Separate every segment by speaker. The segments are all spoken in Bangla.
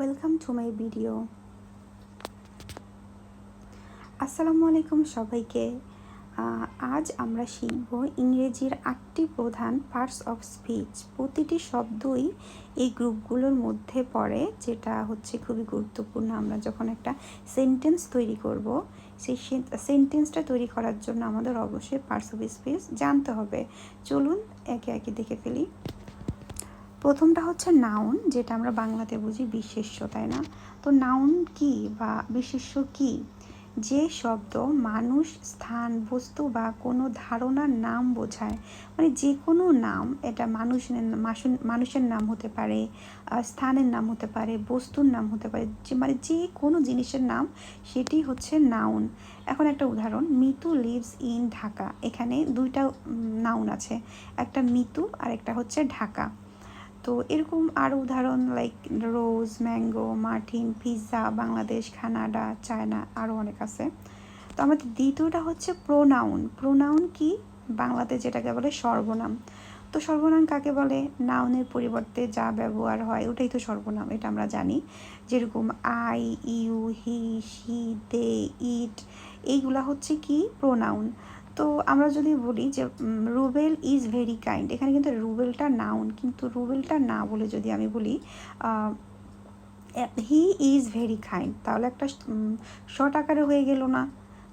Speaker 1: Welcome to my video. আসসালামু আলাইকুম সবাইকে। আজ আমরা শিখব ইংরেজির 8টি প্রধান পার্টস অফ স্পিচ। প্রতিটি শব্দই এই গ্রুপগুলোর মধ্যে পড়ে, যেটা হচ্ছে খুবই গুরুত্বপূর্ণ। আমরা যখন একটা সেন্টেন্স তৈরি করব, সেই সেন্টেন্সটা তৈরি করার জন্য আমাদের অবশ্যই পার্টস অফ স্পিচ জানতে হবে। চলুন একে একে দেখে ফেলি। প্রথমটা হচ্ছে নাউন, যেটা আমরা বাংলাতে বুঝি বিশেষ্য, তাই না? তো নাউন কি বা বিশেষ্য কি? যে শব্দ মানুষ, স্থান, বস্তু বা কোনো ধারণার নাম বোঝায়। মানে যে কোনো নাম, এটা মানুষের নাম হতে পারে, স্থানের নাম হতে পারে, বস্তুর নাম হতে পারে, যে কোনো জিনিসের নাম, সেটি হচ্ছে নাউন। এখন একটা উদাহরণ, মিতু লিভস ইন ঢাকা। এখানে দুইটা নাউন আছে, একটা মিতু আর একটা হচ্ছে ঢাকা। তো এরকম আরও উদাহরণ like rose, mango, Martin, pizza, Bangladesh, Canada, China, আরও অনেক আছে। তো আমাদের দ্বিতীয়টা হচ্ছে প্রোনাউন। প্রোনাউন কি? বাংলাতে যেটাকে বলে সর্বনাম। তো সর্বনাম কাকে বলে? নাউনের পরিবর্তে যা ব্যবহার হয় ওটাই তো সর্বনাম, এটা আমরা জানি। যেরকম আই, ইউ, হি, শি, দে, ইট, এইগুলা হচ্ছে কি? প্রোনাউন। তো আমরা যদি বলি যে রুবেল ইজ ভেরি কাইন্ড, এখানে কিন্তু রুবেলটা নাউন, কিন্তু রুবেলটা না বলে যদি আমি বলি হি ইজ ভেরি কাইন্ড, তাহলে একটা শর্ট আকারে হয়ে গেল না?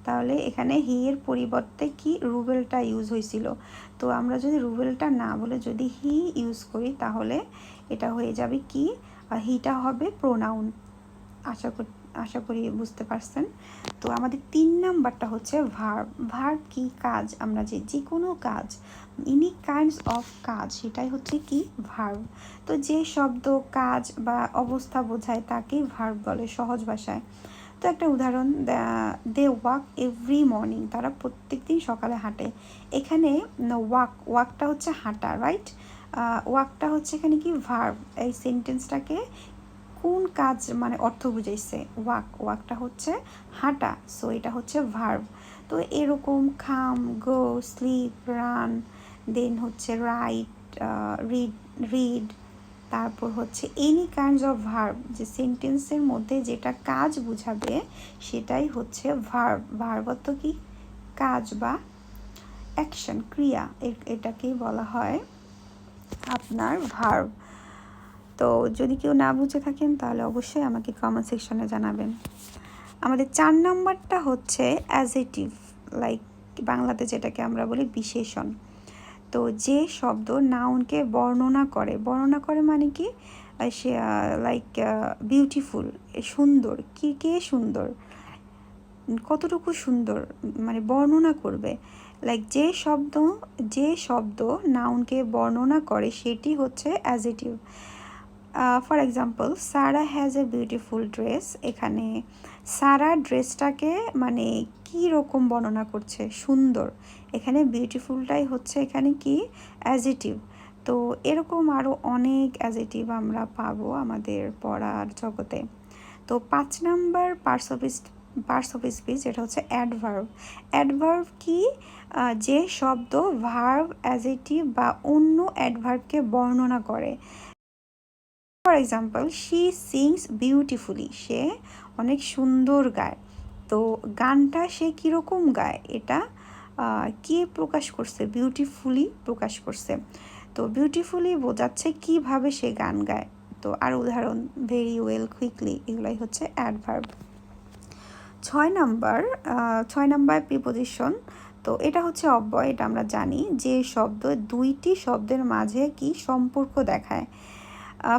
Speaker 1: তাহলে এখানে হি এর পরিবর্তে কি রুবেলটা ইউজ হয়েছিল। তো আমরা যদি রুবেলটা না বলে যদি হি ইউজ করি, তাহলে এটা হয়ে যাবে কি? হিটা হবে প্রোনাউন। আশা করি বুঝতে পারছেন। তো আমাদের 3 নাম্বারটা হচ্ছে ভার্ব। ভার্ব কি? কাজ। আমরা যে কোনো কাজ, এনি কাইন্ডস অফ কাজ, সেটাই হচ্ছে কি? ভার্ব। তো যে শব্দ কাজ বা অবস্থা বোঝায় তাকেই ভার্ব বলে সহজ ভাষায়। তো একটা উদাহরণ, দে ওয়াক এভরি মর্নিং, তারা প্রত্যেক দিন সকালে হাঁটে। এখানে ওয়াকটা হচ্ছে হাঁটা, রাইট? ওয়াকটা হচ্ছে এখানে কি? ভার্ব। এই সেন্টেন্সটাকে কোন কাজ মানে অর্থ বুঝাইছে? ওয়াকটা হচ্ছে হাঁটা, সো এটা হচ্ছে ভার্ব। তো এরকম খাম, গো, স্লিপ, রান, দেন হচ্ছে রাইট, রিড, তারপর হচ্ছে এনি কাইন্ডস অফ ভার্ব, যে সেন্টেন্সের মধ্যে যেটা কাজ বুঝাবে সেটাই হচ্ছে ভার্ব। ভার্ব অর্থ কি? কাজ বা অ্যাকশন, ক্রিয়া, এটাকেই বলা হয় আপনার ভার্ব। তো যদি কেউ না বুঝে থাকেন তাহলে অবশ্যই আমাকে কমেন্ট সেকশনে জানাবেন। আমাদের 4 নাম্বারটা হচ্ছে অ্যাডজেক্টিভ, লাইক বাংলাতে যেটাকে আমরা বলি বিশেষণ। তো যে শব্দ নাউনকে বর্ণনা করে মানে কি? সে লাইক বিউটিফুল, সুন্দর, কে সুন্দর, কতটুকু সুন্দর, মানে বর্ণনা করবে। লাইক যে শব্দ নাউনকে বর্ণনা করে সেটি হচ্ছে adjective. For example, Sara has a beautiful dress. এখানে সারা ড্রেসটাকে মানে কী রকম বর্ণনা করছে? সুন্দর। এখানে বিউটিফুলটাই হচ্ছে এখানে কি? অ্যাডজেক্টিভ। তো এরকম আরও অনেক অ্যাডজেক্টিভ আমরা পাবো আমাদের পড়ার জগতে। তো 5 নাম্বার পার্টস অফ স্পিচ, এটা হচ্ছে অ্যাডভার্ব। অ্যাডভার্ব কি? যে শব্দ ভার্ব, অ্যাডজেক্টিভ বা অন্য অ্যাডভার্বকে বর্ণনা করে। For example, she sings beautifully, সে অনেক সুন্দর গায়। তো গানটা সে কীরকম গায়, এটা কে প্রকাশ করছে? বিউটিফুলি প্রকাশ করছে। তো বিউটিফুলি বোঝাচ্ছে কিভাবে সে গান গায়। তো আর উদাহরণ, ভেরি ওয়েল, কুইকলি, এগুলাই হচ্ছে অ্যাডভার্ব। 6 number preposition. তো এটা হচ্ছে অব্যয়, এটা আমরা জানি, যে শব্দ দুইটি শব্দের মাঝে কি সম্পর্ক দেখায়।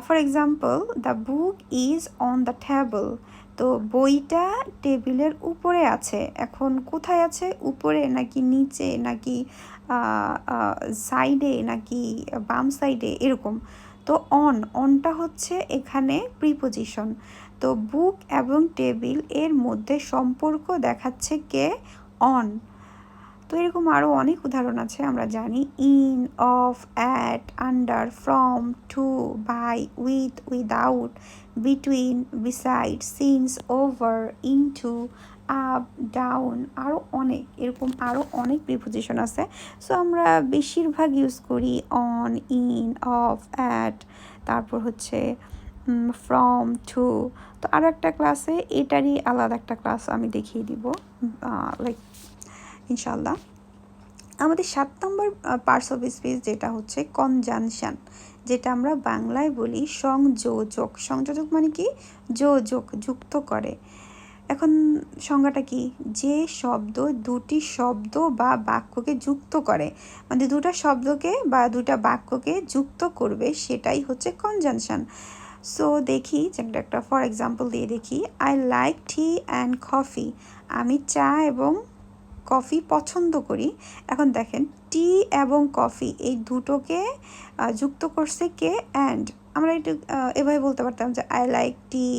Speaker 1: For example, the book is on the table. তো বইটা টেবিলের উপরে আছে। এখন কোথায় আছে? উপরে নাকি নিচে নাকি সাইডে নাকি বাম সাইডে, এরকম। তো অনটা হচ্ছে এখানে প্রিপোজিশন। তো বুক এবং টেবিল এর মধ্যে সম্পর্ক দেখাচ্ছে কে? অন। তো এরকম আরও অনেক উদাহরণ আছে, আমরা জানি, in, of, at, under, from, to, by, with, without, between, beside, since, over, into, up, down, আরও অনেক, এরকম আরও অনেক প্রিপোজিশন আছে। সো আমরা বেশিরভাগ ইউজ করি অন, ইন, অফ, অ্যাট, তারপর হচ্ছে ফ্রম, টু। তো আরও একটা ক্লাসে এটারই আলাদা একটা ক্লাস আমি দেখিয়ে দিব, লাইক ইনশাল্লাহ। আমাদের 7 নম্বর পার্টস অফ স্পিচ যেটা হচ্ছে কনজাংশন, যেটা আমরা বাংলায় বলি সংযোজক। সংযোজক মানে কি? যোজক, যুক্ত করে। এখন সংজ্ঞাটা কি? যে শব্দ দুটি শব্দ বা বাক্যকে যুক্ত করে, মানে দুটা শব্দকে বা দুটা বাক্যকে যুক্ত করবে, সেটাই হচ্ছে কনজাংশন। সো দেখি একটা ফর এক্সাম্পল দিয়ে দেখি। I like tea and coffee. আমি চা এবং কফি পছন্দ করি। এখন দেখেন, টি এবং কফি এই দুটোকে যুক্ত করছে কে? অ্যান্ড। আমরা একটু এভাবে বলতে পারতাম যে I like tea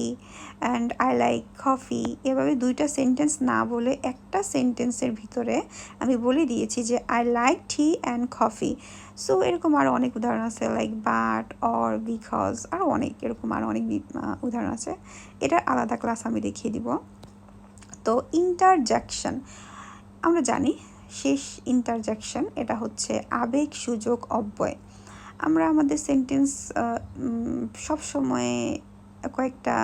Speaker 1: and I like coffee. এভাবে দুইটা সেন্টেন্স না বলে একটা সেন্টেন্সের ভিতরে আমি বলে দিয়েছি যে I like tea and coffee. So এরকম আরও অনেক উদাহরণ আছে, লাইক বাট, অর, বিকজ, আরও অনেক এরকম আরও অনেক উদাহরণ আছে। এটার আলাদা ক্লাস আমি দেখিয়ে দিব। তো ইন্টারজেকশন আমরা জানি, শেষ ইন্টারজেকশন এটা হচ্ছে আবেগ সুযোগ অব্যয়। আমরা আমাদের সেন্টেন্স সবসময় কয়েকটা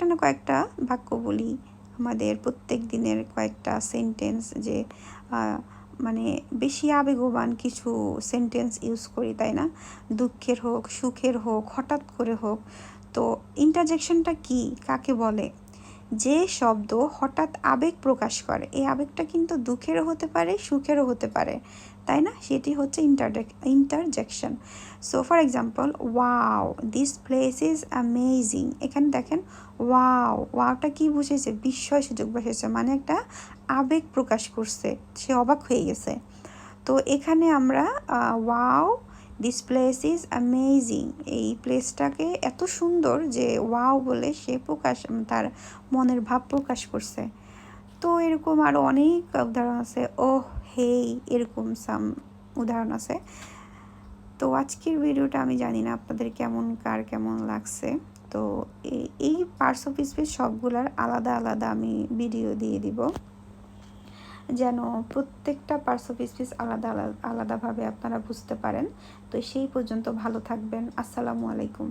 Speaker 1: না কয়েকটা বাক্য বলি, আমাদের প্রত্যেক দিনের কয়েকটা সেন্টেন্স, যে মানে বেশি আবেগবান কিছু সেন্টেন্স ইউজ করি, তাই না? দুঃখের হোক, সুখের হোক, হঠাৎ করে হোক। তো ইন্টারজেকশনটা কি, কাকে বলে? যে শব্দ হঠাৎ আবেগ প্রকাশ করে, এই আবেগটা কিন্তু দুঃখেরও হতে পারে, সুখেরও হতে পারে, তাই না? সেটি হচ্ছে interjection. So for example, wow, this place is amazing. এখানে দেখেন, ওয়াওটা কি বুঝেছে? বিস্ময় সুযোগ বসেছে, মানে একটা আবেগ প্রকাশ করছে, সে অবাক হয়ে গেছে। তো এখানে আমরা wow, this place is amazing, এই প্লেসটাকে এত সুন্দর যে ওয়াও বলে সে তার মনের ভাব প্রকাশ করছে। তো এরকম আরও অনেক উদাহরণ আছে, ওহ, হেই, এরকম সাম উদাহরণ আছে। তো আজকের ভিডিওটা আমি জানি না আপনাদের কার কেমন লাগছে। তো এই পার্টস অফ স্পিচ সবগুলার আলাদা আলাদা আমি ভিডিও দিয়ে দিব, যেন প্রত্যেকটা পার্টস অফ স্পিচ আলাদাভাবে আপনারা বুঝতে পারেন। তো সেই পর্যন্ত ভালো থাকবেন। আসসালামু আলাইকুম।